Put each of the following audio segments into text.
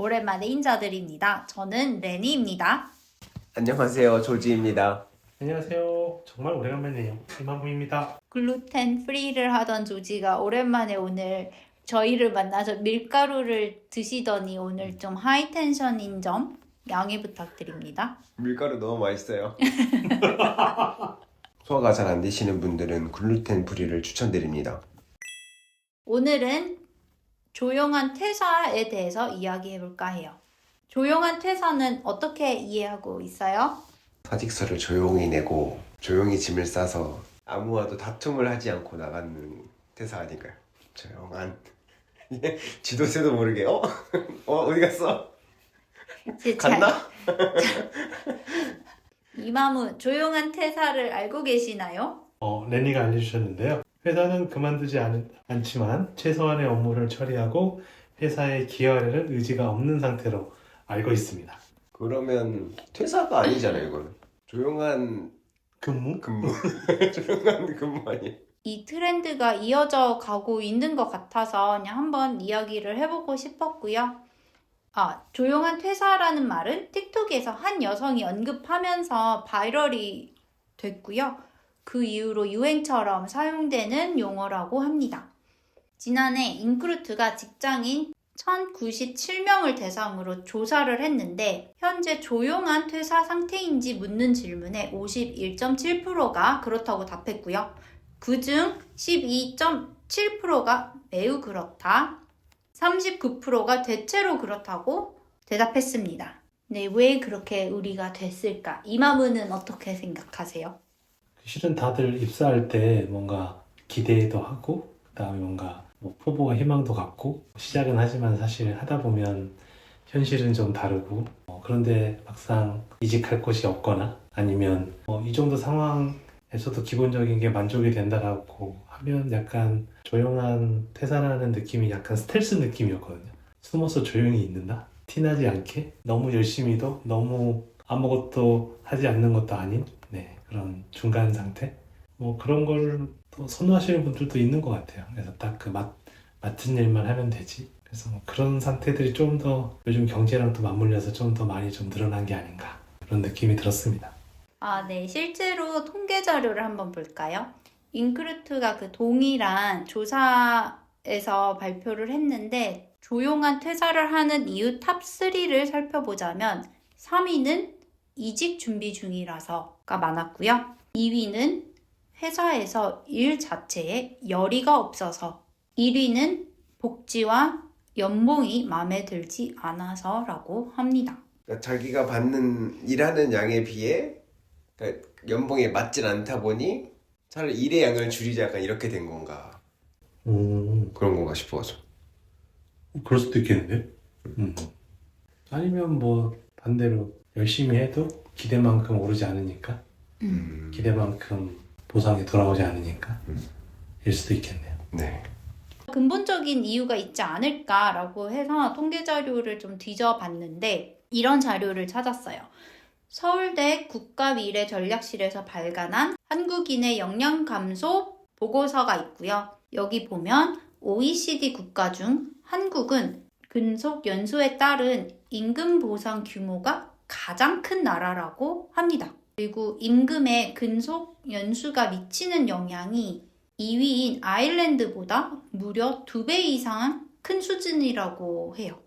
오랜만에 인사드립니다. 저는 레니입니다. 안녕하세요, 조지입니다. 안녕하세요. 정말 오래간만이네요. 이만부입니다. 글루텐 프리를 하던 조지가 오랜만에 오늘 저희를 만나서 밀가루를 드시더니 오늘 좀 하이텐션인 점 양해 부탁드립니다. 밀가루 너무 맛있어요. 소화가 잘 안 되시는 분들은 글루텐 프리를 추천드립니다. 오늘은 조용한 퇴사에 대해서 이야기해볼까 해요. 조용한 퇴사는 어떻게 이해하고 있어요? 사직서를 조용히 내고 조용히 짐을 싸서 아무와도 다툼을 하지 않고 나가는 퇴사 아닐까요? 조용한 지도새도 모르게 어디 갔어? 갔나? 이마무 조용한 퇴사를 알고 계시나요? 레니가 알려주셨는데요. 회사는 그만두지 않지만 최소한의 업무를 처리하고 회사에 기여하려는 의지가 없는 상태로 알고 있습니다. 그러면 퇴사가 아니잖아요, 이거는. 조용한 근무? 조용한 근무 아니에요. 이 트렌드가 이어져 가고 있는 것 같아서 그냥 한번 이야기를 해보고 싶었고요. 조용한 퇴사라는 말은 틱톡에서 한 여성이 언급하면서 바이럴이 됐고요. 그 이후로 유행처럼 사용되는 용어라고 합니다. 지난해 인크루트가 직장인 1097명을 대상으로 조사를 했는데 현재 조용한 퇴사 상태인지 묻는 질문에 51.7%가 그렇다고 답했고요. 그중 12.7%가 매우 그렇다, 39%가 대체로 그렇다고 대답했습니다. 네, 왜 그렇게 우리가 됐을까? 이마무는 어떻게 생각하세요? 실은 다들 입사할 때 뭔가 기대도 하고 그다음에 뭔가 포부와 희망도 갖고 시작은 하지만 사실 하다 보면 현실은 좀 다르고 그런데 막상 이직할 곳이 없거나 아니면 이 정도 상황에서도 기본적인 게 만족이 된다라고 하면 약간 조용한 퇴사라는 느낌이 약간 스텔스 느낌이었거든요. 숨어서 조용히 있는다? 티나지 않게 너무 열심히도 너무 아무것도 하지 않는 것도 아닌 그런 중간 상태? 그런 걸 또 선호하시는 분들도 있는 것 같아요. 그래서 딱 그 맡은 일만 하면 되지. 그래서 그런 상태들이 좀 더 요즘 경제랑 또 맞물려서 좀 더 많이 좀 늘어난 게 아닌가 그런 느낌이 들었습니다. 네. 실제로 통계 자료를 한번 볼까요? 인크루트가 그 동일한 조사에서 발표를 했는데 조용한 퇴사를 하는 이유 탑3를 살펴보자면 3위는 이직 준비 중이라서가 많았고요. 2위는 회사에서 일 자체에 열의가 없어서, 1위는 복지와 연봉이 마음에 들지 않아서라고 합니다. 그러니까 자기가 받는 일하는 양에 비해 그러니까 연봉에 맞질 않다 보니 차라리 일의 양을 줄이자 약간 이렇게 된 건가 그런 건가 싶어서. 그럴 수도 있겠는데? 아니면 반대로 열심히 해도 기대만큼 오르지 않으니까 기대만큼 보상이 돌아오지 않으니까 일 수도 있겠네요. 네. 근본적인 이유가 있지 않을까라고 해서 통계 자료를 좀 뒤져봤는데 이런 자료를 찾았어요. 서울대 국가미래전략실에서 발간한 한국인의 역량 감소 보고서가 있고요. 여기 보면 OECD 국가 중 한국은 근속 연수에 따른 임금 보상 규모가 가장 큰 나라라고 합니다. 그리고 임금의 근속 연수가 미치는 영향이 2위인 아일랜드보다 무려 2배 이상 큰 수준이라고 해요.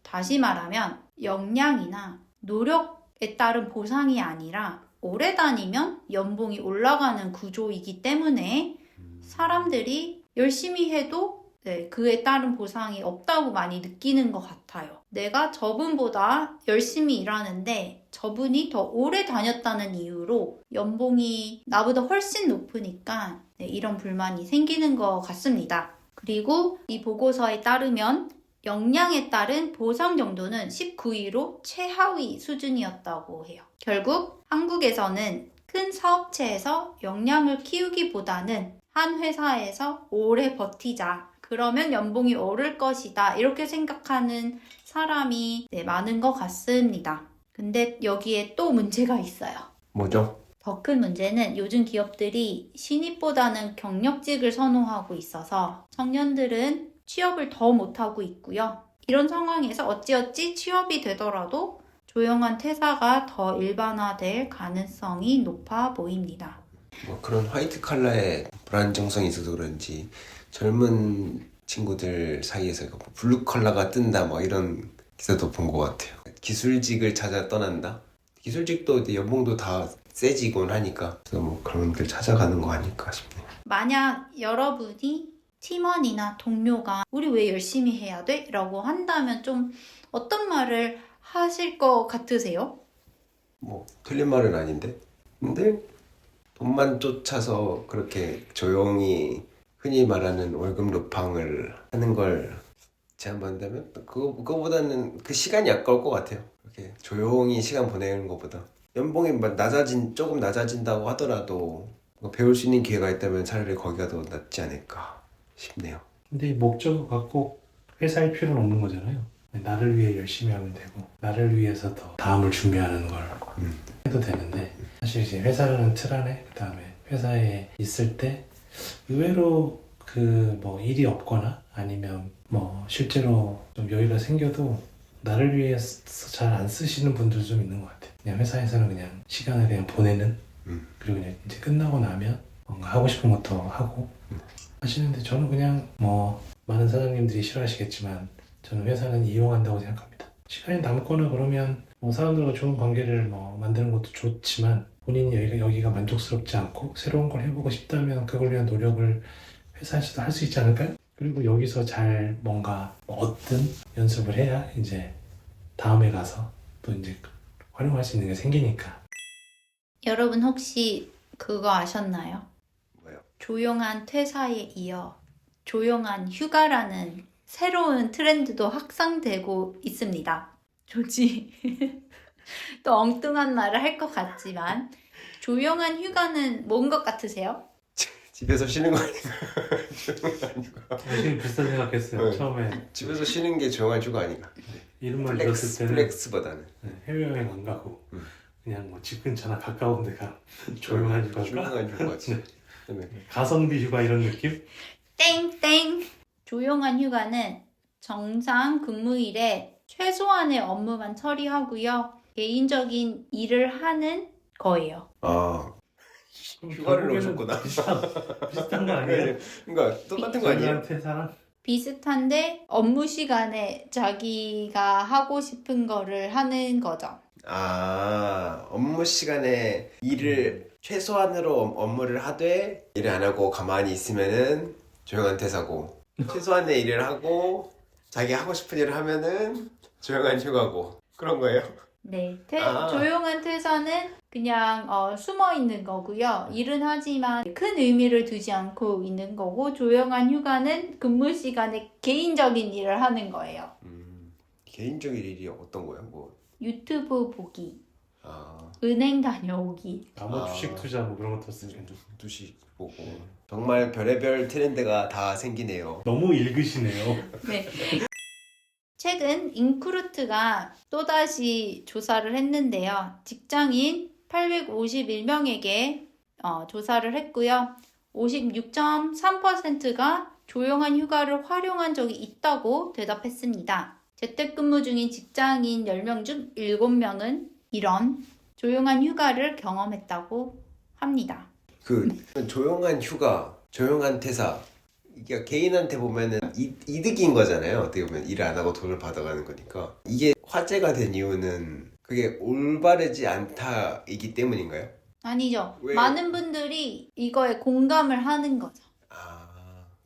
다시 말하면 역량이나 노력에 따른 보상이 아니라 오래 다니면 연봉이 올라가는 구조이기 때문에 사람들이 열심히 해도 그에 따른 보상이 없다고 많이 느끼는 것 같아요. 내가 저분보다 열심히 일하는데 저분이 더 오래 다녔다는 이유로 연봉이 나보다 훨씬 높으니까 이런 불만이 생기는 것 같습니다. 그리고 이 보고서에 따르면 역량에 따른 보상 정도는 19위로 최하위 수준이었다고 해요. 결국 한국에서는 큰 사업체에서 역량을 키우기보다는 한 회사에서 오래 버티자, 그러면 연봉이 오를 것이다, 이렇게 생각하는 사람이 많은 것 같습니다. 근데 여기에 또 문제가 있어요. 뭐죠? 더 큰 문제는 요즘 기업들이 신입보다는 경력직을 선호하고 있어서 청년들은 취업을 더 못하고 있고요. 이런 상황에서 어찌어찌 취업이 되더라도 조용한 퇴사가 더 일반화될 가능성이 높아 보입니다. 뭐 그런 화이트 칼라의 불안정성이 있어서 그런지 젊은 친구들 사이에서 뭐 블루 컬러가 뜬다 뭐 이런 기사도 본 것 같아요. 기술직을 찾아 떠난다. 기술직도 이제 연봉도 다 세지곤 하니까 그래서 뭐 그런 길 찾아가는 거 아닐까 싶네요. 만약 여러분이 팀원이나 동료가 우리 왜 열심히 해야 돼? 라고 한다면 좀 어떤 말을 하실 것 같으세요? 뭐 틀린 말은 아닌데 근데 돈만 쫓아서 그렇게 조용히 흔히 말하는 월급 루팡을 하는 걸 제안받는다면 그거보다는 그 시간이 아까울 것 같아요. 이렇게 조용히 시간 보내는 것보다 연봉이 조금 낮아진다고 하더라도 배울 수 있는 기회가 있다면 차라리 거기가 더 낫지 않을까 싶네요. 근데 이 목적을 갖고 회사일 필요는 없는 거잖아요. 나를 위해 열심히 하면 되고 나를 위해서 더 다음을 준비하는 걸 해도 되는데 사실 이제 회사라는 틀 안에 그 다음에 회사에 있을 때 의외로 그 뭐 일이 없거나 아니면 뭐 실제로 좀 여유가 생겨도 나를 위해서 잘 안 쓰시는 분들 좀 있는 것 같아요. 그냥 회사에서는 그냥 시간을 그냥 보내는 그리고 그냥 이제 끝나고 나면 뭔가 하고 싶은 것도 하고 하시는데 저는 그냥 뭐 많은 사장님들이 싫어하시겠지만 저는 회사는 이용한다고 생각합니다. 시간이 남거나 그러면 뭐 사람들과 좋은 관계를 뭐 만드는 것도 좋지만 본인이 여기가 만족스럽지 않고 새로운 걸 해보고 싶다면 그걸 위한 노력을 회사에서도 할 수 있지 않을까요? 그리고 여기서 잘 뭔가 얻든 연습을 해야 이제 다음에 가서 또 이제 활용할 수 있는 게 생기니까. 여러분 혹시 그거 아셨나요? 뭐요? 조용한 퇴사에 이어 조용한 휴가라는 새로운 트렌드도 확산되고 있습니다. 좋지? 또 엉뚱한 말을 할 것 같지만 조용한 휴가는 뭔 것 같으세요? 집에서 쉬는 거 아닌가? 조용한 휴가. 되게 비슷한 생각했어요. 네. 처음에 집에서 쉬는 게 조용한 휴가 아닌가? 이름만 들었을 때는 플렉스보다는 해외여행 안 가고 그냥 뭐 집 근처나 가까운 데가 조용한 휴가가 조용한 휴가지. 그다음에 가성비 휴가 이런 느낌? 땡땡! 조용한 휴가는 정상 근무일에 최소한의 업무만 처리하고요. 개인적인 일을 하는 거예요. 아 휴가를 넣으셨구나. 비슷한 거 아니에요? 그러니까 똑같은 거 아니에요? 저희한테 사람? 비슷한데 업무 시간에 자기가 하고 싶은 거를 하는 거죠. 아 업무 시간에 일을 최소한으로 업무를 하되 일을 안 하고 가만히 있으면은 조용한 퇴사고 최소한의 일을 하고 자기 하고 싶은 일을 하면은 조용한 휴가고 그런 거예요? 네, 아. 조용한 퇴사는 그냥 숨어 있는 거고요. 일은 하지만 큰 의미를 두지 않고 있는 거고 조용한 휴가는 근무 시간에 개인적인 일을 하는 거예요. 개인적인 일이 어떤 거예요? 뭐 유튜브 보기, 아, 은행 다녀오기. 뭐 주식 투자 뭐 그런 것도 쓰는 두식 보고 정말 별의별 트렌드가 다 생기네요. 너무 읽으시네요. 네. 최근 인크루트가 또다시 조사를 했는데요. 직장인 851명에게 조사를 했고요. 56.3%가 조용한 휴가를 활용한 적이 있다고 대답했습니다. 재택근무 중인 직장인 10명 중 7명은 이런 조용한 휴가를 경험했다고 합니다. 그 조용한 휴가, 조용한 퇴사 이게 개인한테 보면은 이득인 거잖아요. 어떻게 보면 일을 안 하고 돈을 받아가는 거니까 이게 화제가 된 이유는 그게 올바르지 않다이기 때문인가요? 아니죠. 왜? 많은 분들이 이거에 공감을 하는 거죠. 아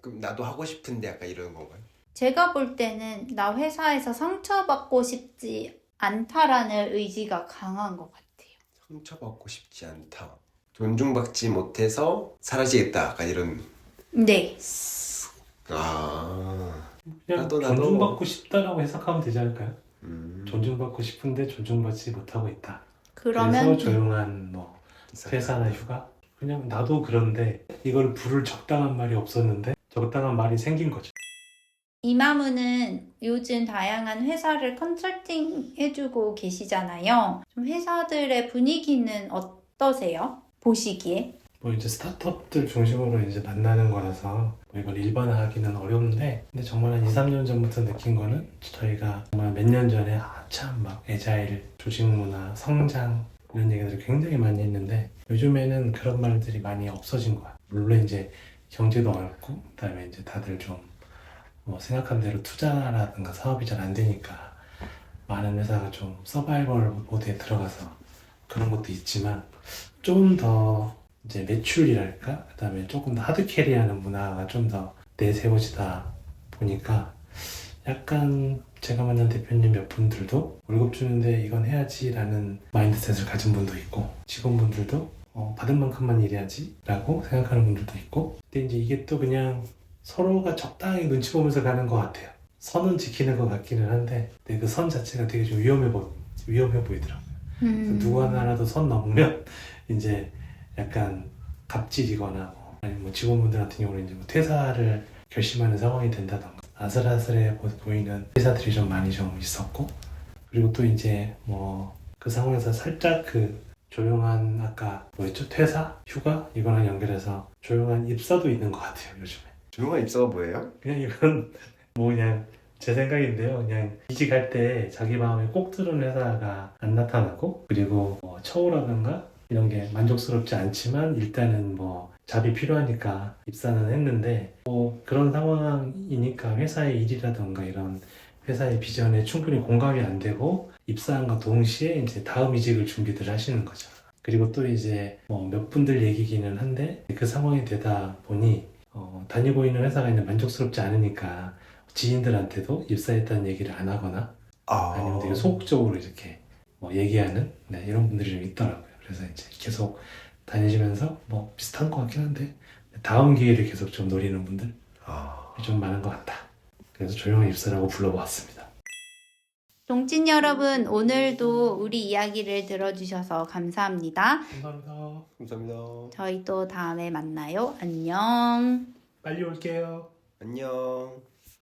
그럼 나도 하고 싶은데 약간 이런 건가요? 제가 볼 때는 나 회사에서 상처받고 싶지 않다라는 의지가 강한 것 같아요. 상처받고 싶지 않다. 존중받지 못해서 사라지겠다. 약간 이런. 네. 아. 그냥 나도. 존중받고 싶다라고 해석하면 되지 않을까요? 음. 존중받고 싶은데 존중받지 못하고 있다. 그러면 그래서 조용한 뭐 퇴사나 휴가? 그냥 나도 그런데 이걸 부를 적당한 말이 없었는데 적당한 말이 생긴 거죠. 이마무는 요즘 다양한 회사를 컨설팅 해주고 계시잖아요. 좀 회사들의 분위기는 어떠세요? 보시기에? 뭐 이제 스타트업들 중심으로 이제 만나는 거라서 뭐 이걸 일반화하기는 어려운데, 근데 정말 한 2, 3년 전부터 느낀 거는 저희가 정말 몇 년 전에 한참 막 애자일, 조직 문화, 성장 이런 얘기들을 굉장히 많이 했는데 요즘에는 그런 말들이 많이 없어진 거야. 물론 이제 경제도 어렵고 그다음에 이제 다들 좀 뭐 생각한 대로 투자라든가 사업이 잘 안 되니까 많은 회사가 좀 서바이벌 모드에 들어가서 그런 것도 있지만 좀 더 이제 매출이랄까? 그다음에 조금 더 하드캐리하는 문화가 좀 더 내세워지다 보니까 약간 제가 만난 대표님 몇 분들도 월급 주는데 이건 해야지라는 마인드셋을 가진 분도 있고, 직원분들도 받은 만큼만 일해야지 라고 생각하는 분들도 있고, 근데 이제 이게 또 그냥 서로가 적당히 눈치 보면서 가는 것 같아요. 선은 지키는 것 같기는 한데 근데 그 선 자체가 되게 좀 위험해 보이더라고요. 누구 하나라도 선 넘으면 이제 약간 갑질이거나 아니면 뭐 직원분들 같은 경우는 이제 뭐 퇴사를 결심하는 상황이 된다던가 아슬아슬해 보이는 회사들이 좀 많이 좀 있었고, 그리고 또 이제 뭐 그 상황에서 살짝 그 조용한 아까 뭐였죠? 퇴사? 휴가? 이거랑 연결해서 조용한 입사도 있는 것 같아요 요즘에. 조용한 입사가 뭐예요? 그냥 이건 뭐 그냥 제 생각인데요. 그냥 이직할 때 자기 마음에 꼭 들은 회사가 안 나타나고, 그리고 뭐 처우라든가 이런 게 만족스럽지 않지만 일단은 뭐 잡이 필요하니까 입사는 했는데, 뭐 그런 상황이니까 회사의 일이라든가 이런 회사의 비전에 충분히 공감이 안 되고 입사한과 동시에 이제 다음 이직을 준비들 하시는 거죠. 그리고 또 이제 뭐 몇 분들 얘기기는 한데 그 상황이 되다 보니 다니고 있는 회사가 이제 만족스럽지 않으니까 지인들한테도 입사했다는 얘기를 안 하거나 아니면 되게 소극적으로 이렇게 뭐 얘기하는 이런 분들이 좀 있더라고요. 그래서 이제 계속 다니시면서 뭐 비슷한 것 같긴 한데 다음 기회를 계속 좀 노리는 분들이 좀 많은 것 같다. 그래서 조용한 입사라고 불러보았습니다. 동진 여러분, 오늘도 우리 이야기를 들어주셔서 감사합니다. 감사합니다. 감사합니다. 저희 또 다음에 만나요. 안녕. 빨리 올게요. 안녕.